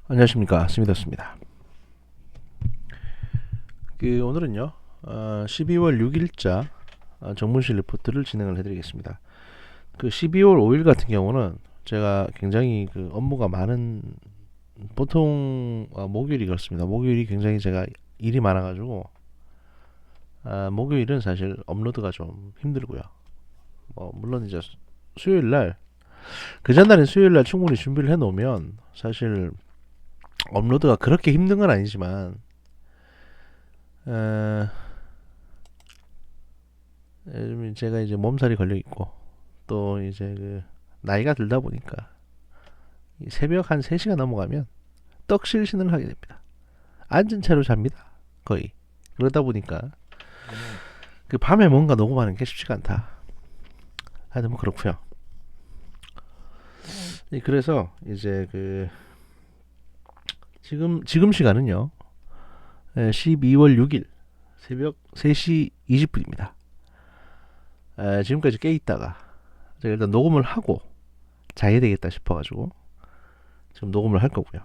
안녕하십니까, 스미더스입니다. 오늘은요 12월 6일자 정문실 리포트를 진행을 해드리겠습니다. 12월 5일 같은 경우는 제가 굉장히 업무가 많은, 보통 목요일이 그렇습니다. 목요일이 굉장히 제가 일이 많아가지고 목요일은 사실 업로드가 좀 힘들고요. 물론 이제 수요일날, 그 전날인 수요일날 충분히 준비를 해놓으면 사실 업로드가 그렇게 힘든 건 아니지만 어, 요즘 제가 이제 몸살이 걸려 있고, 또 이제 나이가 들다 보니까 이 새벽 한 3시가 넘어가면 떡실신을 하게 됩니다. 앉은 채로 잡니다. 거의. 그러다 보니까 밤에 뭔가 녹음하는 게 쉽지가 않다. 하여튼 뭐 그렇고요. 그래서 이제 지금 시간은요 12월 6일 새벽 3시 20분입니다. 지금까지 깨 있다가 제가 일단 녹음을 하고 자야 되겠다 싶어가지고 지금 녹음을 할 거고요.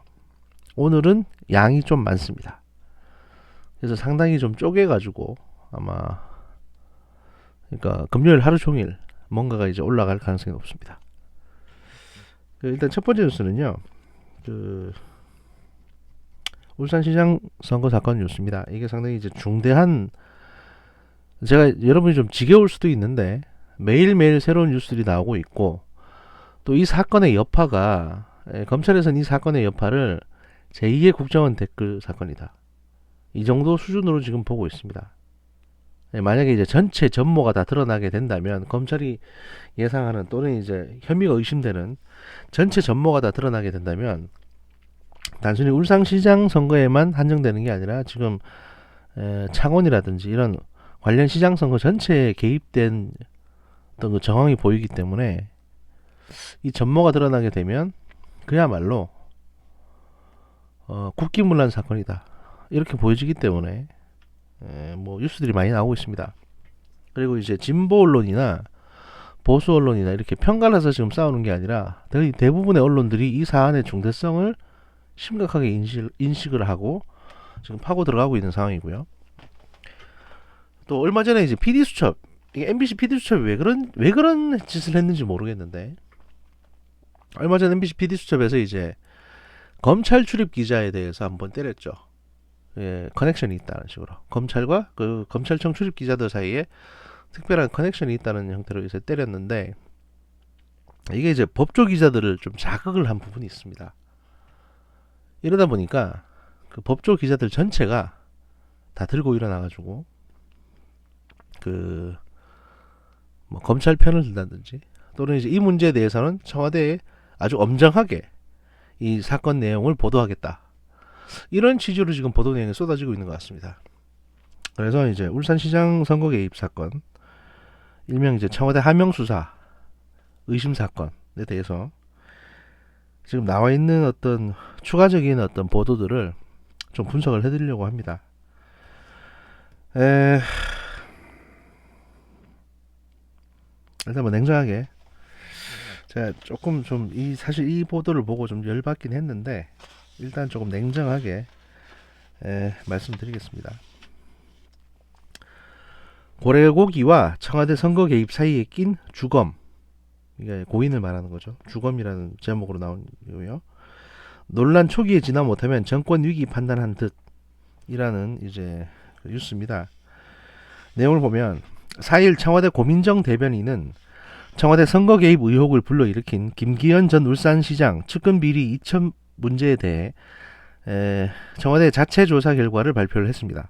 오늘은 양이 좀 많습니다. 그래서 상당히 좀 쪼개가지고 아마, 그러니까 금요일 하루 종일 뭔가가 이제 올라갈 가능성이 높습니다. 일단 첫 번째 뉴스는요, 울산시장 선거 사건 뉴스입니다. 이게 상당히 이제 중대한, 제가 여러분이 좀 지겨울 수도 있는데 매일매일 새로운 뉴스들이 나오고 있고, 또 이 사건의 여파가, 검찰에서는 이 사건의 여파를 제2의 국정원 댓글 사건이다, 이 정도 수준으로 지금 보고 있습니다. 만약에 이제 전체 전모가 다 드러나게 된다면, 검찰이 예상하는 또는 이제 혐의가 의심되는 전체 전모가 다 드러나게 된다면, 단순히 울산시장 선거에만 한정되는 게 아니라 지금 창원이라든지 이런 관련 시장 선거 전체에 개입된 어떤 정황이 보이기 때문에, 이 전모가 드러나게 되면 그야말로 국기문란 사건이다, 이렇게 보여지기 때문에 뭐 뉴스들이 많이 나오고 있습니다. 그리고 이제 진보 언론이나 보수 언론이나 이렇게 편갈라서 지금 싸우는 게 아니라 대부분의 언론들이 이 사안의 중대성을 심각하게 인식을 하고 지금 파고 들어가고 있는 상황이고요. 또 얼마 전에 이제 PD 수첩, MBC PD 수첩이 왜 그런 짓을 했는지 모르겠는데, 얼마 전 MBC PD 수첩에서 이제 검찰 출입 기자에 대해서 한번 때렸죠. 커넥션이 있다는 식으로, 검찰과 검찰청 출입 기자들 사이에 특별한 커넥션이 있다는 형태로 이제 때렸는데, 이게 이제 법조 기자들을 좀 자극을 한 부분이 있습니다. 이러다 보니까 법조 기자들 전체가 다 들고 일어나가지고 뭐 검찰 편을 들다든지, 또는 이제 이 문제에 대해서는 청와대에 아주 엄정하게 이 사건 내용을 보도하겠다, 이런 취지로 지금 보도 내용이 쏟아지고 있는 것 같습니다. 그래서 이제 울산시장 선거 개입 사건, 일명 이제 청와대 하명 수사 의심 사건에 대해서 지금 나와 있는 어떤 추가적인 어떤 보도들을 좀 분석을 해드리려고 합니다. 일단 뭐 냉정하게, 제가 조금 좀 사실 이 보도를 보고 좀 열받긴 했는데, 일단 조금 냉정하게 말씀드리겠습니다. 고래고기와 청와대 선거 개입 사이에 낀 주검, 이게 고인을 말하는 거죠. 주검이라는 제목으로 나온 거고요. 논란 초기에 진화 못하면 정권 위기 판단한 듯이라는 이제 뉴스입니다. 내용을 보면 4일 청와대 고민정 대변인은 청와대 선거 개입 의혹을 불러일으킨 김기현 전 울산시장 측근 비리 2천 문제에 대해 청와대 자체 조사 결과를 발표를 했습니다.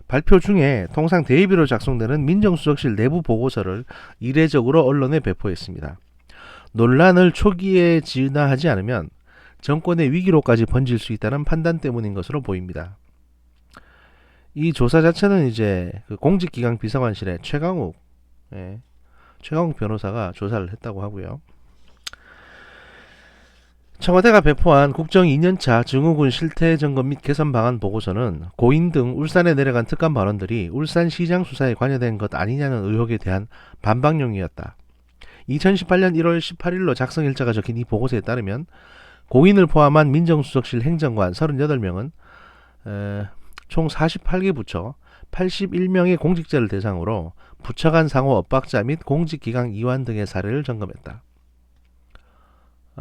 발표 중에 통상 대비로 작성되는 민정수석실 내부 보고서를 이례적으로 언론에 배포했습니다. 논란을 초기에 진화하지 않으면 정권의 위기로까지 번질 수 있다는 판단 때문인 것으로 보입니다. 이 조사 자체는 이제 공직기강 비서관실의 최강욱 변호사가 조사를 했다고 하고요. 청와대가 배포한 국정 2년차 증후군 실태 점검 및 개선 방안 보고서는 고인 등 울산에 내려간 특감 발언들이 울산시장 수사에 관여된 것 아니냐는 의혹에 대한 반박용이었다. 2018년 1월 18일로 작성 일자가 적힌 이 보고서에 따르면 고인을 포함한 민정수석실 행정관 38명은 총 48개 부처 81명의 공직자를 대상으로 부처 간 상호 엇박자 및 공직기강 이완 등의 사례를 점검했다.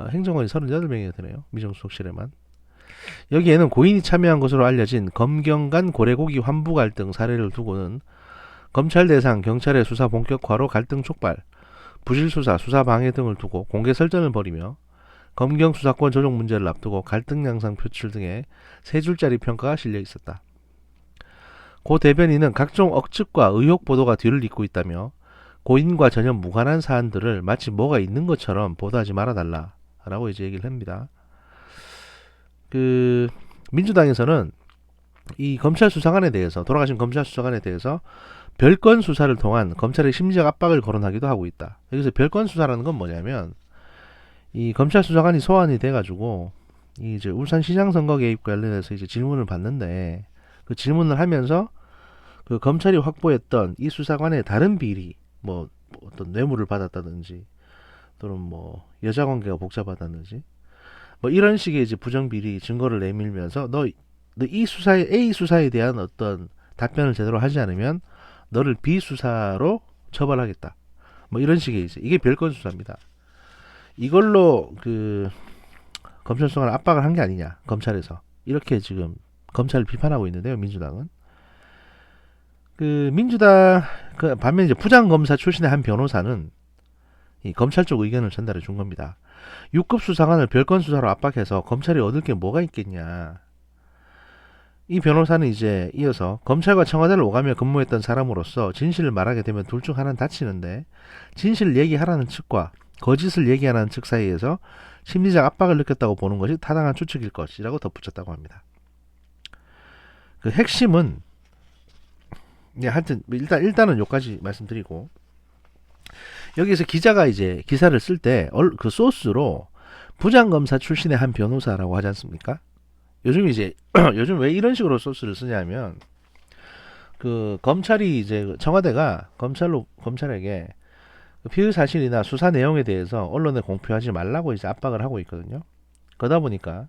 행정관이 38명이나 되네요. 민정수석실에만. 여기에는 고인이 참여한 것으로 알려진 검경 간 고래고기 환부 갈등 사례를 두고는 검찰 대상 경찰의 수사 본격화로 갈등 촉발, 부실수사, 수사방해 등을 두고 공개 설전을 벌이며 검경 수사권 조정 문제를 앞두고 갈등 양상 표출 등의 세 줄짜리 평가가 실려 있었다. 고 대변인은 각종 억측과 의혹 보도가 뒤를 잇고 있다며 고인과 전혀 무관한 사안들을 마치 뭐가 있는 것처럼 보도하지 말아달라라고 이제 얘기를 합니다. 민주당에서는 이 검찰 수사관에 대해서 돌아가신 검찰 수사관에 대해서 별건 수사를 통한 검찰의 심리적 압박을 거론하기도 하고 있다. 여기서 별건 수사라는 건 뭐냐면 이 검찰 수사관이 소환이 돼가지고 이제 울산시장 선거 개입 관련해서 이제 질문을 받는데 그 질문을 하면서 그 검찰이 확보했던 이 수사관의 다른 비리, 뭐 어떤 뇌물을 받았다든지 또는 뭐 여자 관계가 복잡하다든지 뭐 이런 식의 이제 부정 비리 증거를 내밀면서 너 이 수사에 A 수사에 대한 어떤 답변을 제대로 하지 않으면 너를 B 수사로 처벌하겠다. 뭐 이런 식의 이제 이게 별건 수사입니다. 이걸로 그 검찰 수사관 압박을 한 게 아니냐 검찰에서 이렇게 지금 검찰을 비판하고 있는데요. 민주당은 민주당 반면 이제 부장검사 출신의 한 변호사는 이 검찰 쪽 의견을 전달해 준 겁니다. 6급 수사관을 별건 수사로 압박해서 검찰이 얻을 게 뭐가 있겠냐. 이 변호사는 이제 이어서 검찰과 청와대를 오가며 근무했던 사람으로서 진실을 말하게 되면 둘 중 하나는 다치는데 진실을 얘기하라는 측과 거짓을 얘기하는 측 사이에서 심리적 압박을 느꼈다고 보는 것이 타당한 추측일 것이라고 덧붙였다고 합니다. 그 핵심은 하여튼 일단은 여기까지 말씀드리고 여기서 기자가 이제 기사를 쓸 때 그 소스로 부장검사 출신의 한 변호사라고 하지 않습니까? 요즘 이제 요즘 왜 이런 식으로 소스를 쓰냐면 그 검찰이 이제 청와대가 검찰에게 피의 사실이나 수사 내용에 대해서 언론에 공표하지 말라고 이제 압박을 하고 있거든요. 그러다 보니까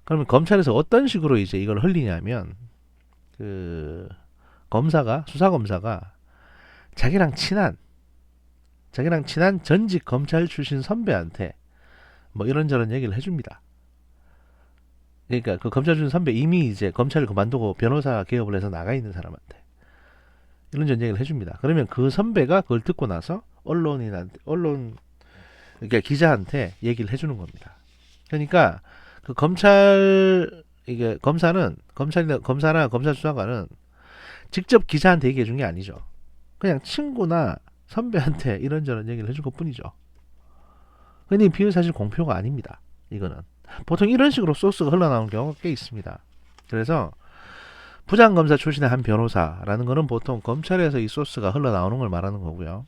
그러면 검찰에서 어떤 식으로 이제 이걸 흘리냐면 그 수사 검사가 자기랑 친한 전직 검찰 출신 선배한테 뭐 이런저런 얘기를 해줍니다. 그러니까 그 검찰 출신 선배 이미 이제 검찰을 그만두고 변호사 개업을 해서 나가 있는 사람한테 이런저런 얘기를 해줍니다. 그러면 그 선배가 그걸 듣고 나서 그러니까 기자한테 얘기를 해주는 겁니다. 그러니까 그 검사나 검찰 수사관은 직접 기자한테 얘기해 준 게 아니죠. 그냥 친구나 선배한테 이런저런 얘기를 해준 것 뿐이죠. 근데 비의 사실 공표가 아닙니다. 이거는 보통 이런 식으로 소스가 흘러나오는 경우가 꽤 있습니다. 그래서 부장검사 출신의 한 변호사라는 거는 보통 검찰에서 이 소스가 흘러나오는 걸 말하는 거고요.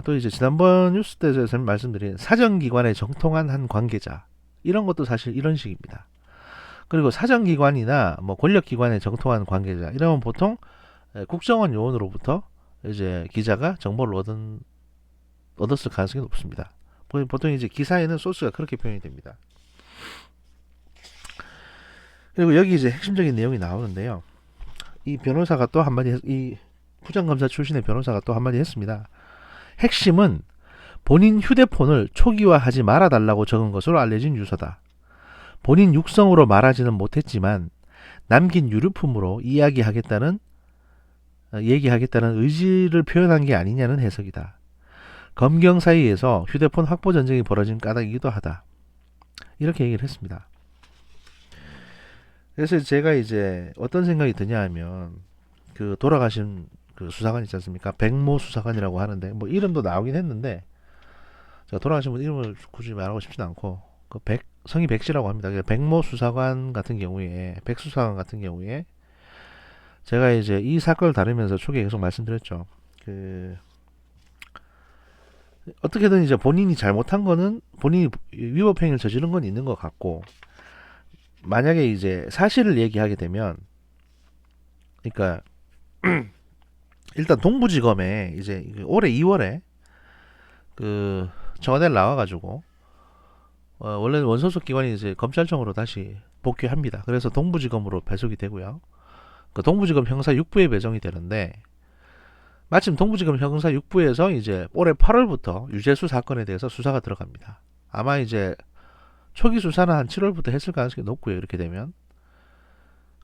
또 이제 지난번 뉴스 때에서 말씀드린 사정기관에 정통한 한 관계자 이런 것도 사실 이런 식입니다. 그리고 사정기관이나 뭐 권력기관에 정통한 관계자 이러면 보통 국정원 요원으로부터 이제 기자가 정보를 얻었을 가능성이 높습니다. 보통 이제 기사에는 소스가 그렇게 표현이 됩니다. 그리고 여기 이제 핵심적인 내용이 나오는데요. 이 변호사가 또 한마디, 이 부장검사 출신의 변호사가 또 한마디 했습니다. 핵심은 본인 휴대폰을 초기화하지 말아달라고 적은 것으로 알려진 유서다. 본인 육성으로 말하지는 못했지만 남긴 유류품으로 얘기하겠다는 의지를 표현한 게 아니냐는 해석이다. 검경 사이에서 휴대폰 확보 전쟁이 벌어진 까닭이기도 하다. 이렇게 얘기를 했습니다. 그래서 제가 이제 어떤 생각이 드냐 하면 그 돌아가신 그 수사관 있지 않습니까? 백모 수사관이라고 하는데 뭐 이름도 나오긴 했는데 제가 돌아가신 분 이름을 굳이 말하고 싶진 않고 그 성이 백씨라고 합니다. 백모 수사관 같은 경우에 백수사관 같은 경우에 제가 이제 이 사건을 다루면서 초기에 계속 말씀드렸죠. 어떻게든 이제 본인이 잘못한 거는 본인이 위법행위를 저지른 건 있는 것 같고 만약에 이제 사실을 얘기하게 되면 그러니까 일단 동부지검에 이제 올해 2월에 그 청와대를 나와가지고 원래는 원소속 기관이 이제 검찰청으로 다시 복귀합니다. 그래서 동부지검으로 배속이 되고요. 그 동부지검 형사 6부에 배정이 되는데 마침 동부지검 형사 6부에서 이제 올해 8월부터 유재수 사건에 대해서 수사가 들어갑니다. 아마 이제 초기 수사는 한 7월부터 했을 가능성이 높고요. 이렇게 되면.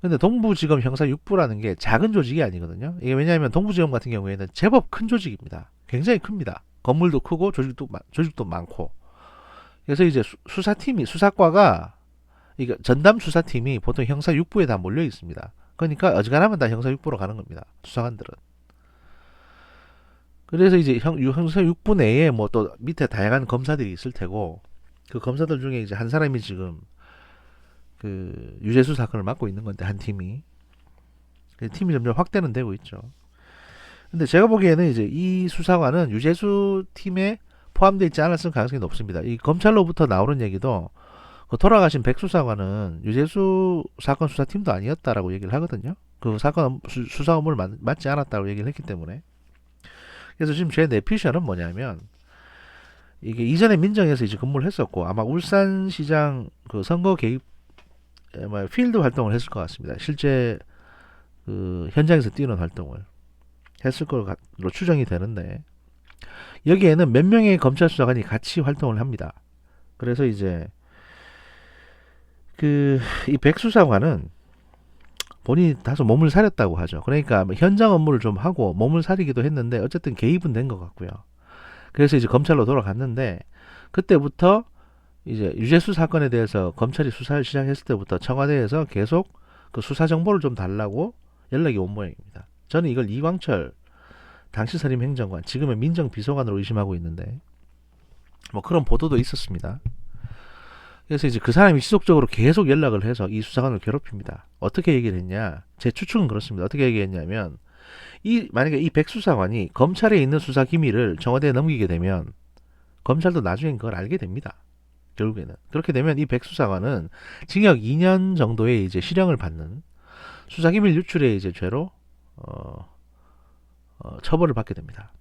근데 동부지검 형사 6부라는 게 작은 조직이 아니거든요. 이게 왜냐하면 동부지검 같은 경우에는 제법 큰 조직입니다. 굉장히 큽니다. 건물도 크고 조직도 많고. 그래서 이제 수사팀이 수사과가 이게 전담 수사팀이 보통 형사 6부에 다 몰려 있습니다. 그러니까 어지간하면 다 형사 6부로 가는 겁니다. 수사관들은. 그래서 이제 형사 6부 내에 뭐 또 밑에 다양한 검사들이 있을 테고 그 검사들 중에 이제 한 사람이 지금 그 유재수 사건을 맡고 있는 건데 한 팀이 점점 확대는 되고 있죠. 근데 제가 보기에는 이제 이 수사관은 유재수 팀에 포함되어 있지 않았을 가능성이 높습니다. 이 검찰로부터 나오는 얘기도 그 돌아가신 백 수사관은 유재수 사건 수사팀도 아니었다라고 얘기를 하거든요. 그 사건 수사 업무를 맡지 않았다고 얘기를 했기 때문에. 그래서 지금 제 내피셜은 뭐냐면 이게 이전에 민정에서 이제 근무를 했었고 아마 울산시장 그 선거 개입 아마 필드 활동을 했을 것 같습니다. 실제 그 현장에서 뛰는 활동을 했을 걸로 추정이 되는데 여기에는 몇 명의 검찰 수사관이 같이 활동을 합니다. 그래서 이제 그 이 백 수사관은 본인이 다소 몸을 사렸다고 하죠. 그러니까 현장 업무를 좀 하고 몸을 사리기도 했는데 어쨌든 개입은 된 것 같고요. 그래서 이제 검찰로 돌아갔는데 그때부터 이제 유재수 사건에 대해서 검찰이 수사를 시작했을 때부터 청와대에서 계속 그 수사 정보를 좀 달라고 연락이 온 모양입니다. 저는 이걸 이광철 당시 선임 행정관, 지금의 민정비서관으로 의심하고 있는데 뭐 그런 보도도 있었습니다. 그래서 이제 그 사람이 지속적으로 계속 연락을 해서 이 수사관을 괴롭힙니다. 어떻게 얘기를 했냐? 제 추측은 그렇습니다. 어떻게 얘기했냐면 만약에 이 백 수사관이 검찰에 있는 수사 기밀을 청와대에 넘기게 되면 검찰도 나중엔 그걸 알게 됩니다. 결국에는 그렇게 되면 이 백 수사관은 징역 2년 정도의 이제 실형을 받는 수사기밀 유출의 이제 죄로 처벌을 받게 됩니다.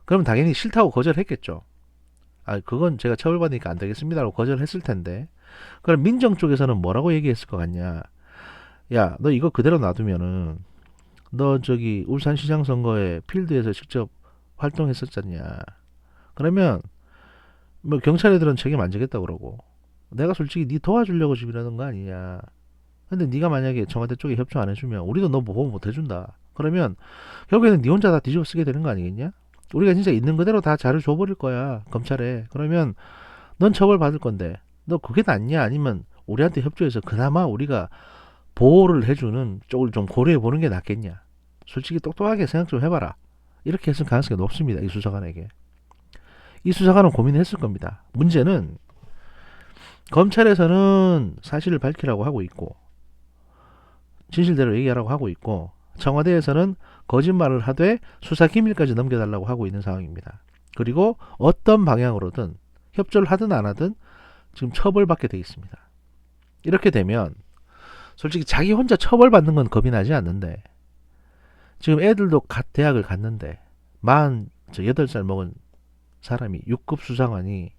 그럼 당연히 싫다고 거절했겠죠. 그건 제가 처벌받으니까 안 되겠습니다라고 거절했을 텐데 그럼 민정 쪽에서는 뭐라고 얘기했을 것 같냐? 야, 너 이거 그대로 놔두면은 너 저기 울산시장 선거에 필드에서 직접 활동했었잖냐? 그러면 뭐 경찰 애들은 책임 안 지겠다 그러고 내가 솔직히 네 도와주려고 지금 이러는 거 아니냐? 근데 네가 만약에 청와대 쪽에 협조 안 해주면 우리도 너 보호 못 해준다. 그러면 결국에는 네 혼자 다 뒤집어 쓰게 되는 거 아니겠냐? 우리가 진짜 있는 그대로 다 자료 줘버릴 거야 검찰에. 그러면 넌 처벌 받을 건데 너 그게 낫냐? 아니면 우리한테 협조해서 그나마 우리가 보호를 해주는 쪽을 좀 고려해 보는 게 낫겠냐? 솔직히 똑똑하게 생각 좀 해봐라. 이렇게 했을 가능성이 높습니다. 이 수사관에게. 이 수사관은 고민했을 겁니다. 문제는 검찰에서는 사실을 밝히라고 하고 있고 진실대로 얘기하라고 하고 있고 청와대에서는 거짓말을 하되 수사 기밀까지 넘겨달라고 하고 있는 상황입니다. 그리고 어떤 방향으로든 협조를 하든 안 하든 지금 처벌받게 돼 있습니다. 이렇게 되면 솔직히 자기 혼자 처벌받는 건 겁이 나지 않는데 지금 애들도 대학을 갔는데 48살 먹은 사람이 6급 수사관이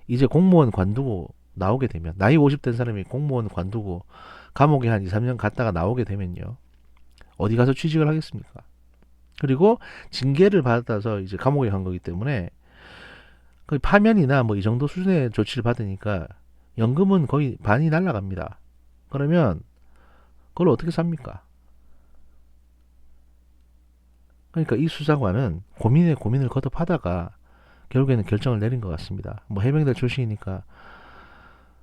이제 공무원 관두고 나오게 되면 나이 50 된 사람이 공무원 관두고 감옥에 한 2, 3년 갔다가 나오게 되면요. 어디 가서 취직을 하겠습니까? 그리고 징계를 받아서 이제 감옥에 간 거기 때문에 거의 파면이나 뭐 이 정도 수준의 조치를 받으니까 연금은 거의 반이 날아갑니다. 그러면 그걸 어떻게 삽니까? 그러니까 이 수사관은 고민에 고민을 거듭하다가 결국에는 결정을 내린 것 같습니다. 뭐 해병대 출신이니까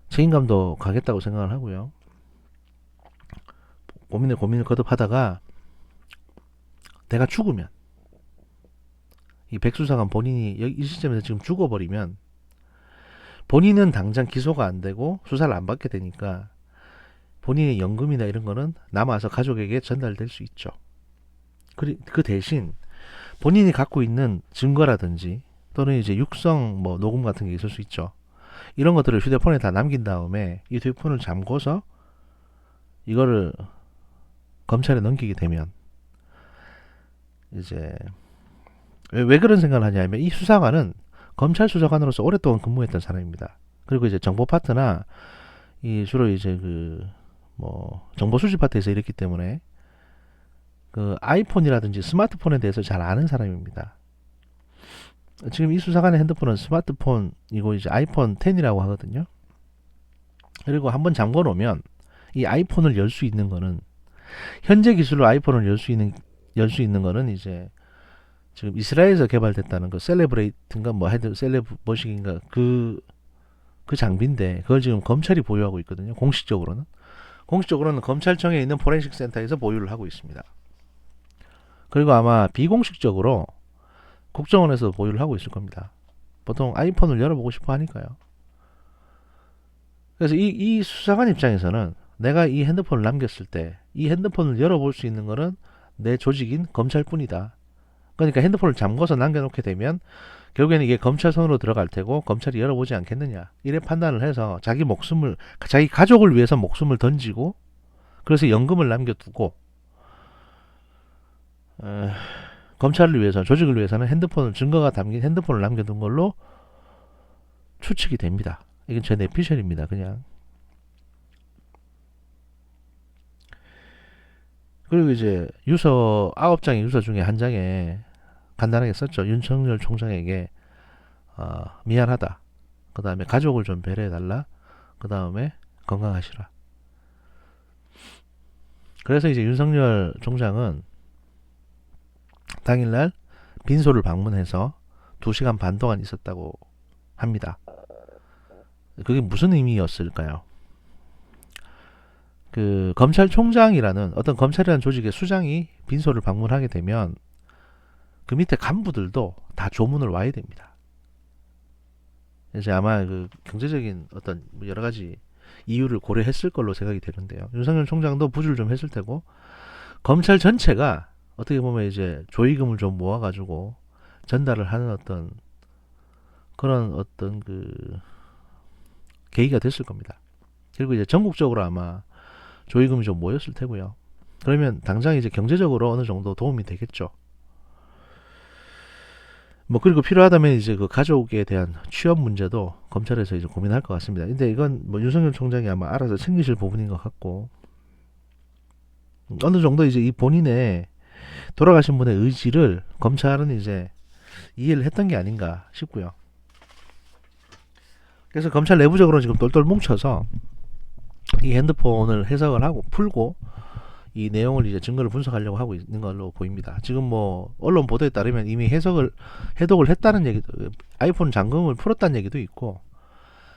책임감도 가겠다고 생각을 하고요. 고민을 거듭하다가 내가 죽으면 이 백수사관 본인이 이 시점에서 지금 죽어버리면 본인은 당장 기소가 안 되고 수사를 안 받게 되니까 본인의 연금이나 이런 거는 남아서 가족에게 전달될 수 있죠. 그 대신 본인이 갖고 있는 증거라든지 또는 이제 육성 뭐 녹음 같은 게 있을 수 있죠. 이런 것들을 휴대폰에 다 남긴 다음에 이 휴대폰을 잠궈서 이거를 검찰에 넘기게 되면 이제 왜 그런 생각을 하냐면 이 수사관은 검찰 수사관으로서 오랫동안 근무했던 사람입니다. 그리고 이제 정보 파트나 이 주로 이제 그 뭐 정보 수집 파트에서 일했기 때문에 그 아이폰이라든지 스마트폰에 대해서 잘 아는 사람입니다. 지금 이 수사관의 핸드폰은 스마트폰이고 이제 아이폰 10이라고 하거든요. 그리고 한번 잠궈 놓으면 이 아이폰을 열 수 있는 거는 현재 기술로 아이폰을 열 수 있는 거는 이제 지금 이스라엘에서 개발됐다는 그 셀레브레이트인가 뭐 하여튼 셀레브 머신인가 그 장비인데 그걸 지금 검찰이 보유하고 있거든요. 공식적으로는 검찰청에 있는 포렌식 센터에서 보유를 하고 있습니다. 그리고 아마 비공식적으로 국정원에서 보유를 하고 있을 겁니다. 보통 아이폰을 열어보고 싶어 하니까요. 그래서 이 수사관 입장에서는 내가 이 핸드폰을 남겼을 때 이 핸드폰을 열어볼 수 있는 거는 내 조직인 검찰뿐이다. 그러니까 핸드폰을 잠궈서 남겨놓게 되면 결국에는 이게 검찰 손으로 들어갈 테고 검찰이 열어보지 않겠느냐 이래 판단을 해서 자기 가족을 위해서 목숨을 던지고 그래서 연금을 남겨두고 검찰을 위해서 조직을 위해서는 증거가 담긴 핸드폰을 남겨둔 걸로 추측이 됩니다. 이건 제 내피셜입니다. 그냥. 그리고 이제 유서 9장의 유서 중에 한 장에 간단하게 썼죠. 윤석열 총장에게 미안하다. 그 다음에 가족을 좀 배려해달라. 그 다음에 건강하시라. 그래서 이제 윤석열 총장은 당일날 빈소를 방문해서 2시간 반 동안 있었다고 합니다. 그게 무슨 의미였을까요? 그 검찰총장이라는 어떤 검찰이라는 조직의 수장이 빈소를 방문하게 되면 그 밑에 간부들도 다 조문을 와야 됩니다. 이제 아마 그 경제적인 어떤 여러 가지 이유를 고려했을 걸로 생각이 되는데요. 윤석열 총장도 부주를 좀 했을 테고 검찰 전체가 어떻게 보면 이제 조의금을 좀 모아가지고 전달을 하는 어떤 그런 어떤 그 계기가 됐을 겁니다. 그리고 이제 전국적으로 아마 조의금이 좀 모였을 테고요. 그러면 당장 이제 경제적으로 어느 정도 도움이 되겠죠. 뭐 그리고 필요하다면 이제 그 가족에 대한 취업 문제도 검찰에서 이제 고민할 것 같습니다. 근데 이건 뭐 윤석열 총장이 아마 알아서 챙기실 부분인 것 같고 어느 정도 이제 이 본인의 돌아가신 분의 의지를 검찰은 이제 이해를 했던 게 아닌가 싶고요. 그래서 검찰 내부적으로 지금 똘똘 뭉쳐서 이 핸드폰을 해석을 하고 풀고 이 내용을 이제 증거를 분석하려고 하고 있는 걸로 보입니다. 지금 뭐 언론 보도에 따르면 이미 해독을 했다는 얘기도, 아이폰 잠금을 풀었다는 얘기도 있고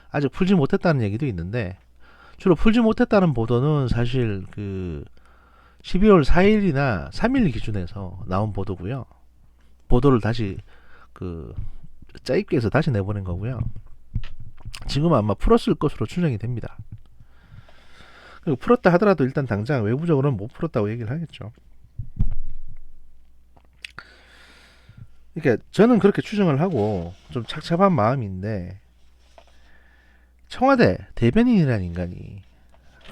아직 풀지 못했다는 얘기도 있는데 주로 풀지 못했다는 보도는 사실 그 12월 4일이나 3일 기준에서 나온 보도고요. 보도를 다시 그 짜입기해서 다시 내보낸 거고요. 지금 아마 풀었을 것으로 추정이 됩니다. 그리고 풀었다 하더라도 일단 당장 외부적으로는 못 풀었다고 얘기를 하겠죠. 그러니까 저는 그렇게 추정을 하고 좀 착잡한 마음인데 청와대 대변인이라는 인간이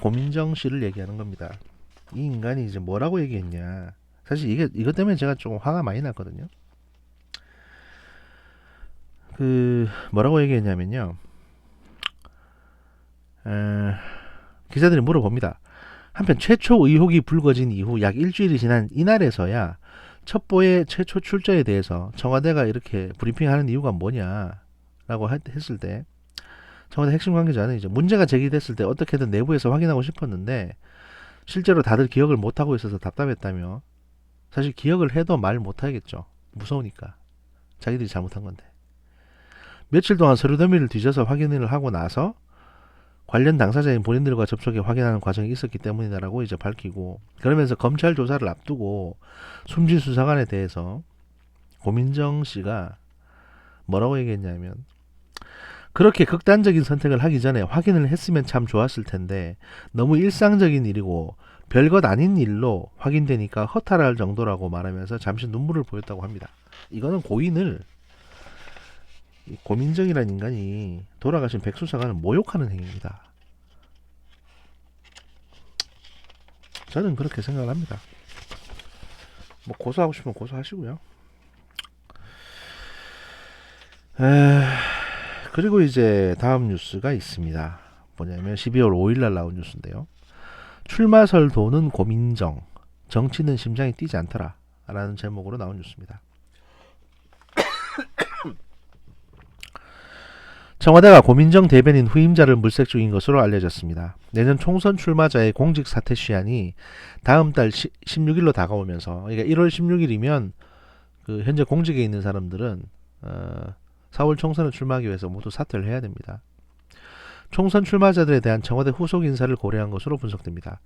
고민정 씨를 얘기하는 겁니다. 이 인간이 이제 뭐라고 얘기했냐. 사실 이것 때문에 제가 조금 화가 많이 났거든요. 그 뭐라고 얘기했냐면요. 기자들이 물어봅니다. 한편 최초 의혹이 불거진 이후 약 일주일이 지난 이날에서야 첩보의 최초 출처에 대해서 청와대가 이렇게 브리핑하는 이유가 뭐냐라고 했을 때 청와대 핵심 관계자는 이제 문제가 제기됐을 때 어떻게든 내부에서 확인하고 싶었는데 실제로 다들 기억을 못하고 있어서 답답했다며. 사실 기억을 해도 말 못하겠죠. 무서우니까. 자기들이 잘못한 건데. 며칠 동안 서류 더미를 뒤져서 확인을 하고 나서 관련 당사자인 본인들과 접촉해 확인하는 과정이 있었기 때문이다라고 이제 밝히고, 그러면서 검찰 조사를 앞두고 숨진 수사관에 대해서 고민정 씨가 뭐라고 얘기했냐면, 그렇게 극단적인 선택을 하기 전에 확인을 했으면 참 좋았을 텐데 너무 일상적인 일이고 별것 아닌 일로 확인되니까 허탈할 정도라고 말하면서 잠시 눈물을 보였다고 합니다. 이거는 고인을, 고민정이라는 인간이 돌아가신 백수사관을 모욕하는 행위입니다. 저는 그렇게 생각을 합니다. 뭐 고소하고 싶으면 고소하시고요. 그리고 이제 다음 뉴스가 있습니다. 뭐냐면 12월 5일 날 나온 뉴스인데요. 출마설 도는 고민정, 정치는 심장이 뛰지 않더라 라는 제목으로 나온 뉴스입니다. 청와대가 고민정 대변인 후임자를 물색 중인 것으로 알려졌습니다. 내년 총선 출마자의 공직 사퇴 시한이 다음 달 16일로 다가오면서, 그러니까 1월 16일이면 그 현재 공직에 있는 사람들은 4월 총선에 출마하기 위해서 모두 사퇴를 해야 됩니다. 총선 출마자들에 대한 청와대 후속 인사를 고려한 것으로 분석됩니다.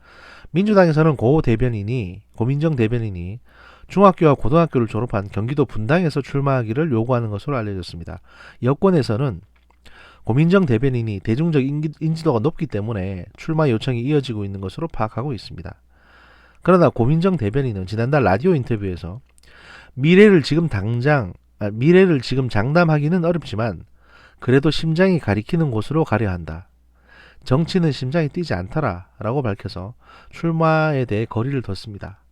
민주당에서는 고민정 대변인이 중학교와 고등학교를 졸업한 경기도 분당에서 출마하기를 요구하는 것으로 알려졌습니다. 여권에서는 고민정 대변인이 대중적 인지도가 높기 때문에 출마 요청이 이어지고 있는 것으로 파악하고 있습니다. 그러나 고민정 대변인은 지난달 라디오 인터뷰에서 미래를 지금 장담하기는 어렵지만 그래도 심장이 가리키는 곳으로 가려 한다. 정치는 심장이 뛰지 않더라 라고 밝혀서 출마에 대해 거리를 뒀습니다.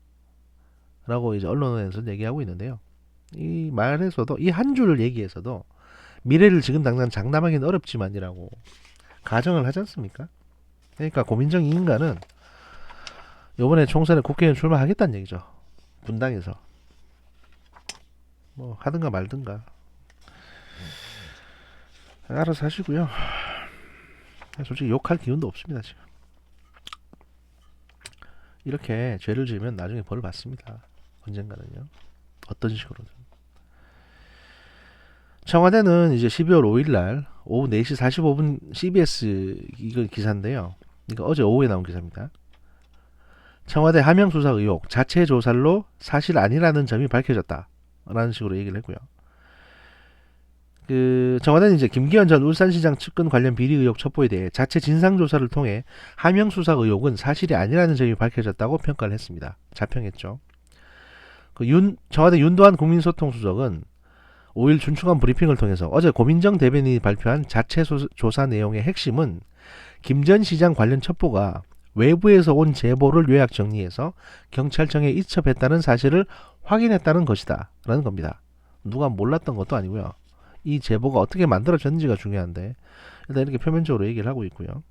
라고 이제 언론에서 얘기하고 있는데요. 이 말에서도, 이 한 줄을 얘기해서도 미래를 지금 당장 장담하기는 어렵지만이라고 가정을 하지 않습니까? 그러니까 고민정 이 인간은 이번에 총선에 국회의원 출마하겠다는 얘기죠. 분당에서. 뭐 하든가 말든가 알아서 하시고요. 솔직히 욕할 기운도 없습니다. 지금 이렇게 죄를 지으면 나중에 벌을 받습니다. 언젠가는요. 어떤 식으로든. 청와대는 이제 12월 5일 날 오후 4시 45분 CBS 이거 기사인데요. 이거 어제 오후에 나온 기사입니다. 청와대 하명 수사 의혹 자체 조살로 사실 아니라는 점이 밝혀졌다 라는 식으로 얘기를 했고요. 청와대는 이제 김기현 전 울산시장 측근 관련 비리 의혹 첩보에 대해 자체 진상조사를 통해 하명 수사 의혹은 사실이 아니라는 점이 밝혀졌다고 평가를 했습니다. 자평했죠. 청와대 윤도한 국민소통수석은 5일 준축한 브리핑을 통해서 어제 고민정 대변인이 발표한 자체 조사 내용의 핵심은 김 전 시장 관련 첩보가 외부에서 온 제보를 요약 정리해서 경찰청에 이첩했다는 사실을 확인했다는 것이다 라는 겁니다. 누가 몰랐던 것도 아니고요. 이 제보가 어떻게 만들어졌는지가 중요한데 일단 이렇게 표면적으로 얘기를 하고 있고요.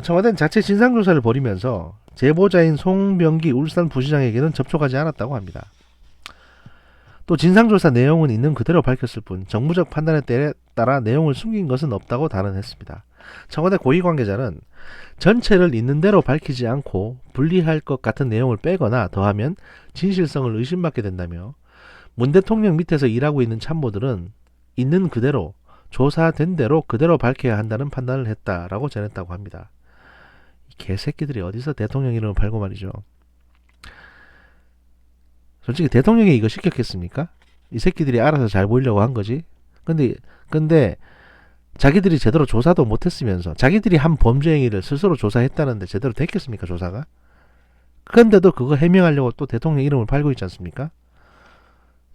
청와대는 자체 진상조사를 벌이면서 제보자인 송병기 울산 부시장에게는 접촉하지 않았다고 합니다. 또 진상조사 내용은 있는 그대로 밝혔을 뿐 정무적 판단에 따라 내용을 숨긴 것은 없다고 단언했습니다. 청와대 고위 관계자는 전체를 있는 대로 밝히지 않고 불리할 것 같은 내용을 빼거나 더하면 진실성을 의심받게 된다며 문 대통령 밑에서 일하고 있는 참모들은 있는 그대로 조사된 대로 그대로 밝혀야 한다는 판단을 했다라고 전했다고 합니다. 이 개새끼들이 어디서 대통령 이름을 팔고 말이죠. 솔직히 대통령이 이거 시켰겠습니까? 이 새끼들이 알아서 잘 보이려고 한 거지. 근데 자기들이 제대로 조사도 못했으면서 자기들이 한 범죄 행위를 스스로 조사했다는데 제대로 됐겠습니까, 조사가? 그런데도 그거 해명하려고 또 대통령 이름을 팔고 있지 않습니까?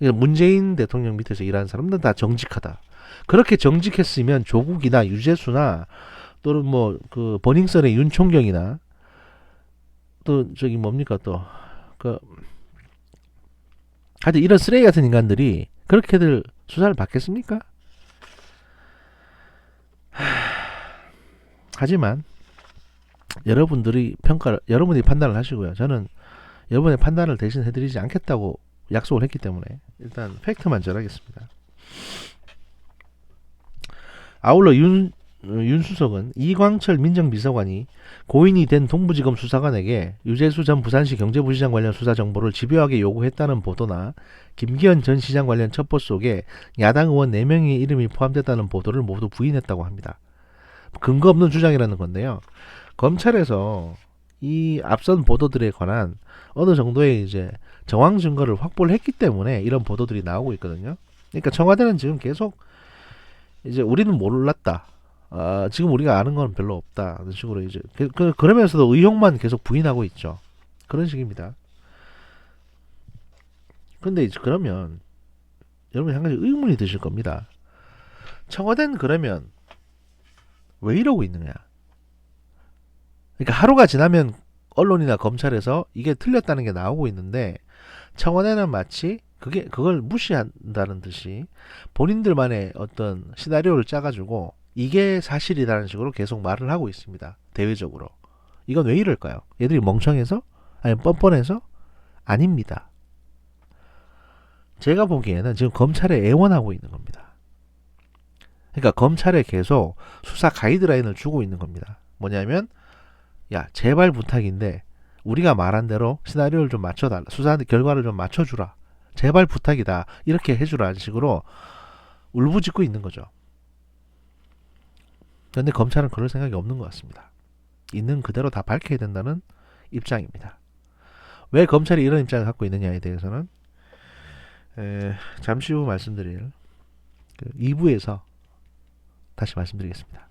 문재인 대통령 밑에서 일하는 사람들은 다 정직하다. 그렇게 정직했으면 조국이나 유재수나 또는 뭐 그 버닝썬의 윤총경이나 또 저기 뭡니까 또 하여튼 이런 쓰레기 같은 인간들이 그렇게들 수사를 받겠습니까? 하지만 여러분이 판단을 하시고요. 저는 여러분의 판단을 대신 해드리지 않겠다고 약속을 했기 때문에 일단 팩트만 전하겠습니다. 아울러 윤수석은 이광철 민정비서관이 고인이 된 동부지검 수사관에게 유재수 전 부산시 경제부시장 관련 수사 정보를 집요하게 요구했다는 보도나 김기현 전 시장 관련 첩보 속에 야당 의원 4명의 이름이 포함됐다는 보도를 모두 부인했다고 합니다. 근거 없는 주장이라는 건데요. 검찰에서 이 앞선 보도들에 관한 어느 정도의 이제 정황 증거를 확보를 했기 때문에 이런 보도들이 나오고 있거든요. 그러니까 청와대는 지금 계속 이제 우리는 몰랐다. 지금 우리가 아는 건 별로 없다. 그런 식으로 이제 그러면서도 의혹만 계속 부인하고 있죠. 그런 식입니다. 근데 이제 그러면 여러분 한 가지 의문이 드실 겁니다. 청와대는 그러면 왜 이러고 있느냐? 그러니까 하루가 지나면 언론이나 검찰에서 이게 틀렸다는 게 나오고 있는데 청와대는 마치 그걸 무시한다는 듯이 본인들만의 어떤 시나리오를 짜가지고 이게 사실이라는 식으로 계속 말을 하고 있습니다. 대외적으로. 이건 왜 이럴까요? 얘들이 멍청해서? 아니면 뻔뻔해서? 아닙니다. 제가 보기에는 지금 검찰에 애원하고 있는 겁니다. 그러니까 검찰에 계속 수사 가이드라인을 주고 있는 겁니다. 뭐냐면 야 제발 부탁인데 우리가 말한 대로 시나리오를 좀 맞춰달라. 수사 결과를 좀 맞춰주라. 제발 부탁이다. 이렇게 해주라는 식으로 울부짖고 있는 거죠. 그런데 검찰은 그럴 생각이 없는 것 같습니다. 있는 그대로 다 밝혀야 된다는 입장입니다. 왜 검찰이 이런 입장을 갖고 있느냐에 대해서는 잠시 후 말씀드릴 2부에서 다시 말씀드리겠습니다.